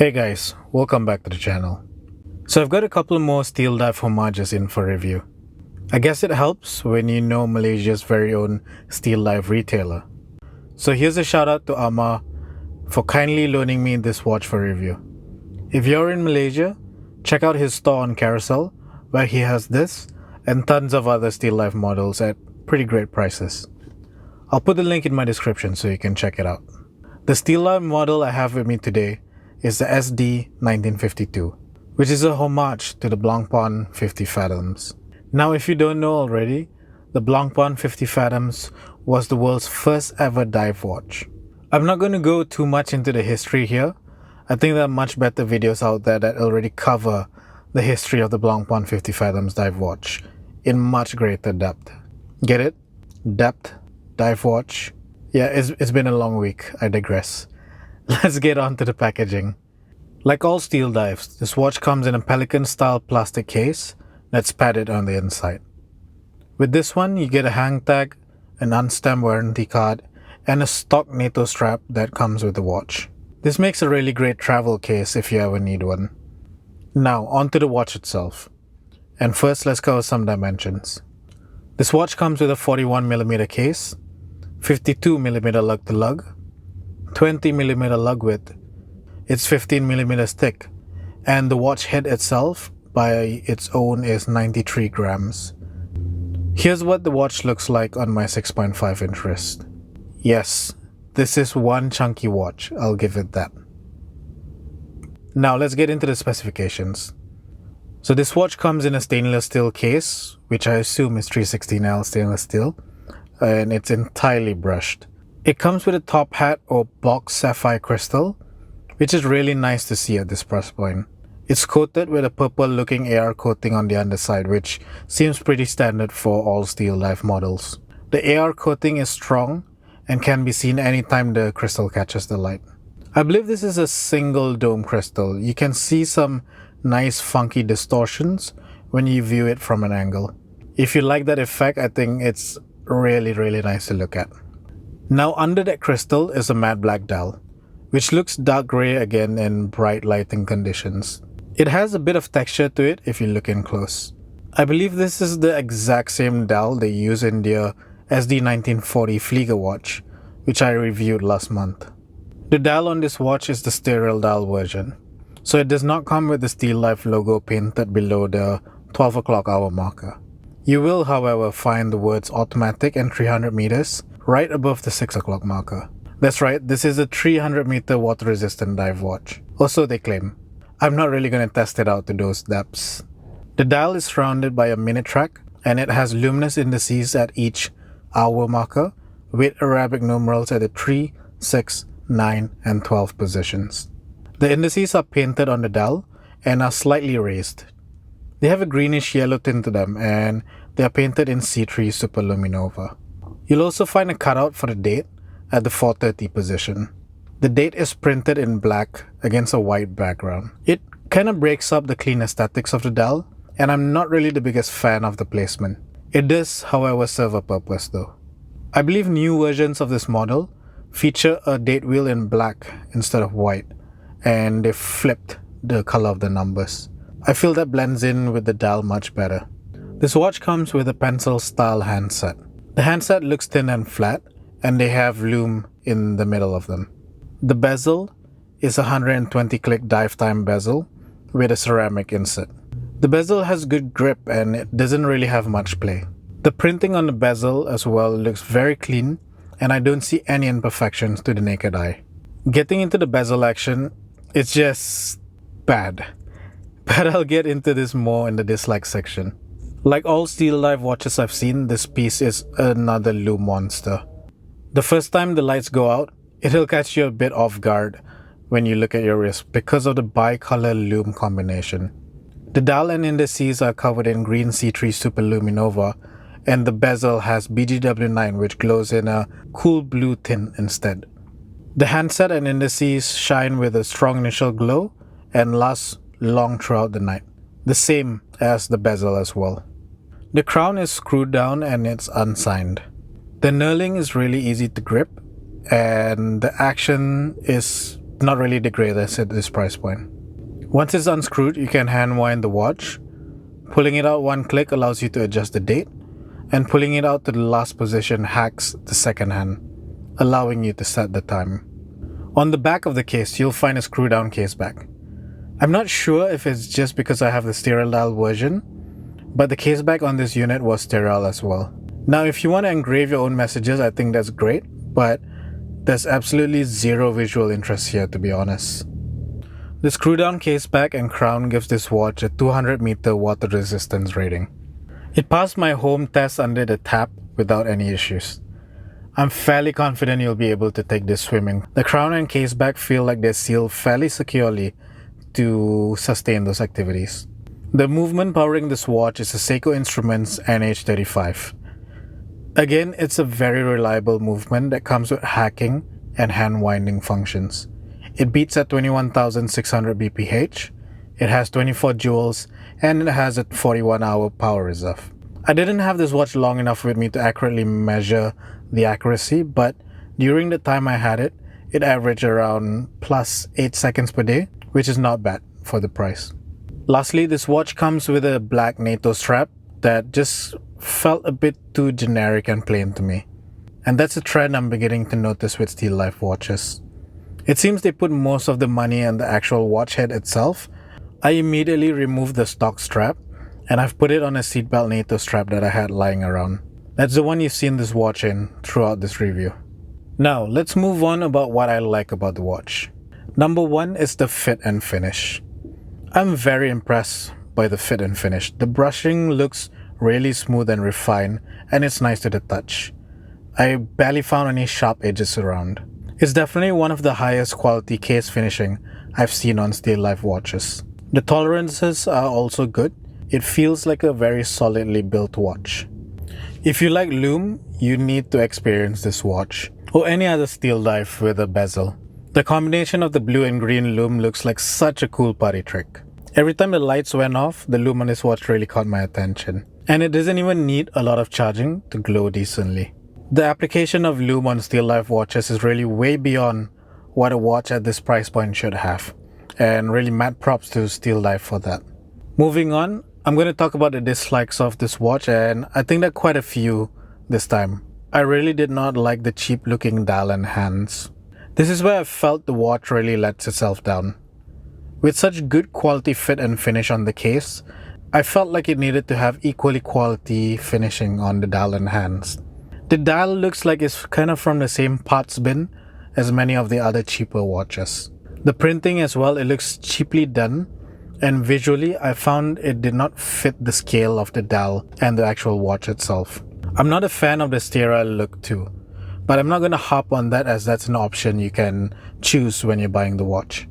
Hey guys, welcome back to the channel. So I've got a couple more Steeldive Homages in for review. I guess it helps when you know Malaysia's very own Steeldive retailer. So here's a shout out to Amar for kindly loaning me this watch for review. If you're in Malaysia, check out his store on Carousel where he has this and tons of other Steeldive models at pretty great prices. I'll put the link in my description so you can check it out. The Steeldive model I have with me today is the SD1952, which is a homage to the Blancpain 50 Fathoms. Now if you don't know already, the Blancpain 50 Fathoms was the world's first ever dive watch. I'm not going to go too much into the history here. I think there are much better videos out there that already cover the history of the Blancpain 50 Fathoms dive watch in much greater depth. Get it? Depth? Dive watch? Yeah, it's been a long week, I digress. Let's get on to the packaging. Like all Steeldives, this watch comes in a Pelican-style plastic case that's padded on the inside. With this one, you get a hang tag, an unstamped warranty card, and a stock NATO strap that comes with the watch. This makes a really great travel case if you ever need one. Now, onto the watch itself. And first, let's cover some dimensions. This watch comes with a 41mm case, 52mm lug-to-lug, 20mm lug width, it's 15mm thick, and the watch head itself by its own is 93 grams. Here's what the watch looks like on my 6.5 inch wrist. Yes, this is one chunky watch, I'll give it that. Now let's get into the specifications. So this watch comes in a stainless steel case, which I assume is 316L stainless steel, and it's entirely brushed. It comes with a top hat or box sapphire crystal, which is really nice to see at this price point. It's coated with a purple looking AR coating on the underside, which seems pretty standard for all Steeldive models. The AR coating is strong and can be seen anytime the crystal catches the light. I believe this is a single dome crystal. You can see some nice funky distortions when you view it from an angle. If you like that effect, I think it's really nice to look at. Now under that crystal is a matte black dial, which looks dark grey again in bright lighting conditions. It has a bit of texture to it if you look in close. I believe this is the exact same dial they use in their SD1940 Flieger watch, which I reviewed last month. The dial on this watch is the stereo dial version, so it does not come with the Steeldive logo painted below the 12 o'clock hour marker. You will, however, find the words automatic and 300 meters right above the 6 o'clock marker. That's right, this is a 300 meter water resistant dive watch. Also they claim. I'm not really going to test it out to those depths. The dial is surrounded by a minute track and it has luminous indices at each hour marker with Arabic numerals at the 3, 6, 9 and 12 positions. The indices are painted on the dial and are slightly raised. They have a greenish yellow tint to them and they are painted in C3 Superluminova. You'll also find a cutout for the date at the 4:30 position. The date is printed in black against a white background. It kind of breaks up the clean aesthetics of the dial, and I'm not really the biggest fan of the placement. It does, however, serve a purpose though. I believe new versions of this model feature a date wheel in black instead of white, and they flipped the color of the numbers. I feel that blends in with the dial much better. This watch comes with a pencil style handset. The handset looks thin and flat, and they have Lume in the middle of them. The bezel is a 120 click dive time bezel with a ceramic inset. The bezel has good grip and it doesn't really have much play. The printing on the bezel as well looks very clean, and I don't see any imperfections to the naked eye. Getting into the bezel action, it's just bad. But I'll get into this more in the dislike section. Like all Steeldive watches I've seen, this piece is another Lume monster. The first time the lights go out, it'll catch you a bit off guard when you look at your wrist because of the bicolor Lume combination. The dial and indices are covered in green C3 Superluminova, and the bezel has BGW9 which glows in a cool blue tint instead. The handset and indices shine with a strong initial glow and last long throughout the night, the same as the bezel as well. The crown is screwed down and it's unsigned. The knurling is really easy to grip and the action is not really the greatest at this price point. Once it's unscrewed, you can hand wind the watch. Pulling it out one click allows you to adjust the date, and pulling it out to the last position hacks the second hand, allowing you to set the time. On the back of the case, you'll find a screw down case back. I'm not sure if it's just because I have the sterile dial version, but the case back on this unit was sterile as well. Now, if you want to engrave your own messages, I think that's great, but there's absolutely zero visual interest here, to be honest. The screw down case back and crown gives this watch a 200 meter water resistance rating. It passed my home test under the tap without any issues. I'm fairly confident you'll be able to take this swimming. The crown and case back feel like they're sealed fairly securely to sustain those activities. The movement powering this watch is a Seiko Instruments NH35. Again, it's a very reliable movement that comes with hacking and hand winding functions. It beats at 21,600 BPH, it has 24 joules, and it has a 41-hour power reserve. I didn't have this watch long enough with me to accurately measure the accuracy, but during the time I had it, it averaged around plus 8 seconds per day, which is not bad for the price. Lastly, this watch comes with a black NATO strap that just felt a bit too generic and plain to me. And that's a trend I'm beginning to notice with Steeldive watches. It seems they put most of the money on the actual watch head itself. I immediately removed the stock strap, and I've put it on a seatbelt NATO strap that I had lying around. That's the one you've seen this watch in throughout this review. Now, let's move on about what I like about the watch. Number one is the fit and finish. I'm very impressed by the fit and finish. The brushing looks really smooth and refined, and it's nice to the touch. I barely found any sharp edges around. It's definitely one of the highest quality case finishing I've seen on Steeldive watches. The tolerances are also good. It feels like a very solidly built watch. If you like Lume, you need to experience this watch, or any other Steeldive with a bezel. The combination of the blue and green Lume looks like such a cool party trick. Every time the lights went off, the Lume on this watch really caught my attention. And it doesn't even need a lot of charging to glow decently. The application of Lume on Steeldive watches is really way beyond what a watch at this price point should have. And really mad props to Steeldive for that. Moving on, I'm going to talk about the dislikes of this watch, and I think there are quite a few this time. I really did not like the cheap looking dial and hands. This is where I felt the watch really lets itself down. With such good quality fit and finish on the case, I felt like it needed to have equally quality finishing on the dial and hands. The dial looks like it's kind of from the same parts bin as many of the other cheaper watches. The printing as well, it looks cheaply done, and visually I found it did not fit the scale of the dial and the actual watch itself. I'm not a fan of the sterile look too, but I'm not going to hop on that as that's an option you can choose when you're buying the watch.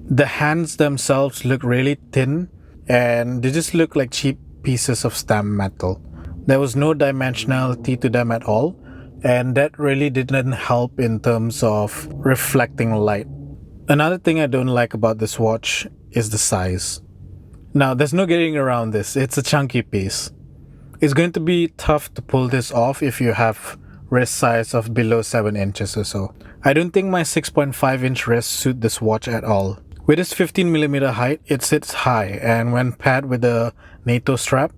The hands themselves look really thin, and they just look like cheap pieces of stamped metal. There was no dimensionality to them at all, and that really didn't help in terms of reflecting light. Another thing I don't like about this watch is the size. Now, there's no getting around this. It's a chunky piece. It's going to be tough to pull this off if you have wrist size of below 7 inches or so. I don't think my 6.5 inch wrists suit this watch at all. With its 15mm height, it sits high, and when paired with the NATO strap,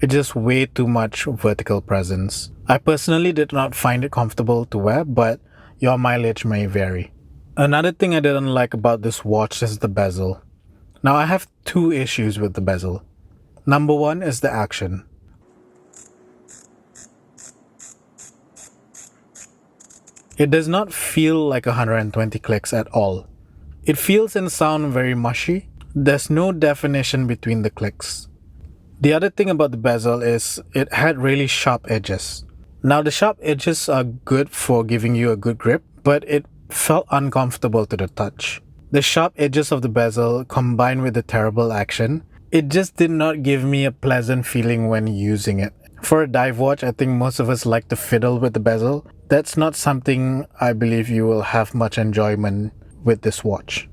it's just way too much vertical presence. I personally did not find it comfortable to wear, but your mileage may vary. Another thing I didn't like about this watch is the bezel. Now, I have two issues with the bezel. Number one is the action. It does not feel like 120 clicks at all. It feels and sounds very mushy. There's no definition between the clicks. The other thing about the bezel is it had really sharp edges. Now, the sharp edges are good for giving you a good grip, but it felt uncomfortable to the touch. The sharp edges of the bezel combined with the terrible action, it just did not give me a pleasant feeling when using it. For a dive watch, I think most of us like to fiddle with the bezel. That's not something I believe you will have much enjoyment with this watch.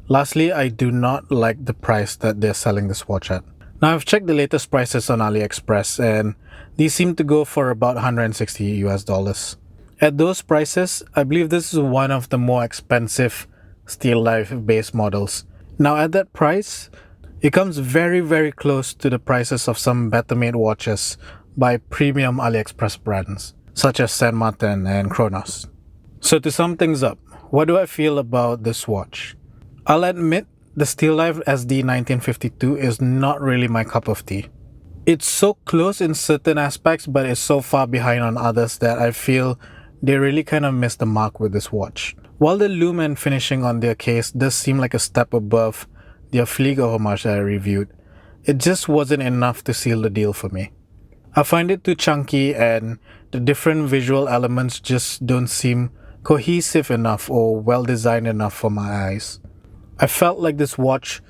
Lastly, I do not like the price that they're selling this watch at. Now, I've checked the latest prices on AliExpress, and these seem to go for about $160 US. At those prices, I believe this is one of the more expensive Steeldive base models. Now at that price, it comes very close to the prices of some better made watches by premium AliExpress brands, such as Saint Martin and Kronos. So to sum things up, what do I feel about this watch? I'll admit the Steeldive SD1952 is not really my cup of tea. It's so close in certain aspects, but it's so far behind on others that I feel they really kind of missed the mark with this watch. While the Lume finishing on their case does seem like a step above their Flieger Homage that I reviewed, it just wasn't enough to seal the deal for me. I find it too chunky and the different visual elements just don't seem cohesive enough or well designed enough for my eyes. I felt like this watch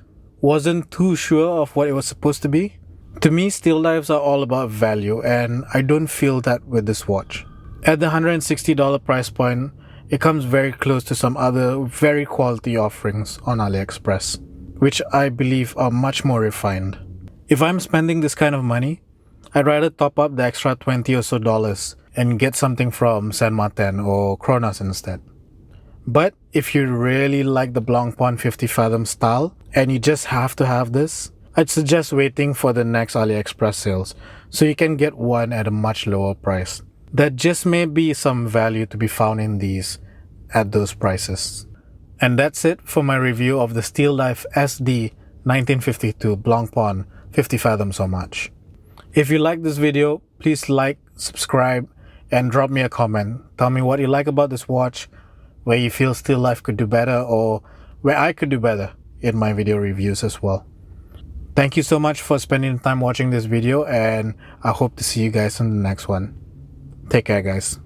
wasn't too sure of what it was supposed to be. To me, Steeldives are all about value, and I don't feel that with this watch. At the $160 price point, it comes very close to some other very quality offerings on AliExpress, which I believe are much more refined. If I'm spending this kind of money, I'd rather top up the extra $20 or so and get something from Saint Martin or Kronos instead. But if you really like the Blancpain 50 Fathoms style and you just have to have this, I'd suggest waiting for the next AliExpress sales so you can get one at a much lower price. There just may be some value to be found in these at those prices. And that's it for my review of the Steeldive SD1952 Blancpain 50 Fathoms Homage. If you like this video, please like, subscribe, and drop me a comment. Tell me what you like about this watch, where you feel Steeldive could do better, or where I could do better in my video reviews as well. Thank you so much for spending time watching this video, and I hope to see you guys in the next one. Take care, guys.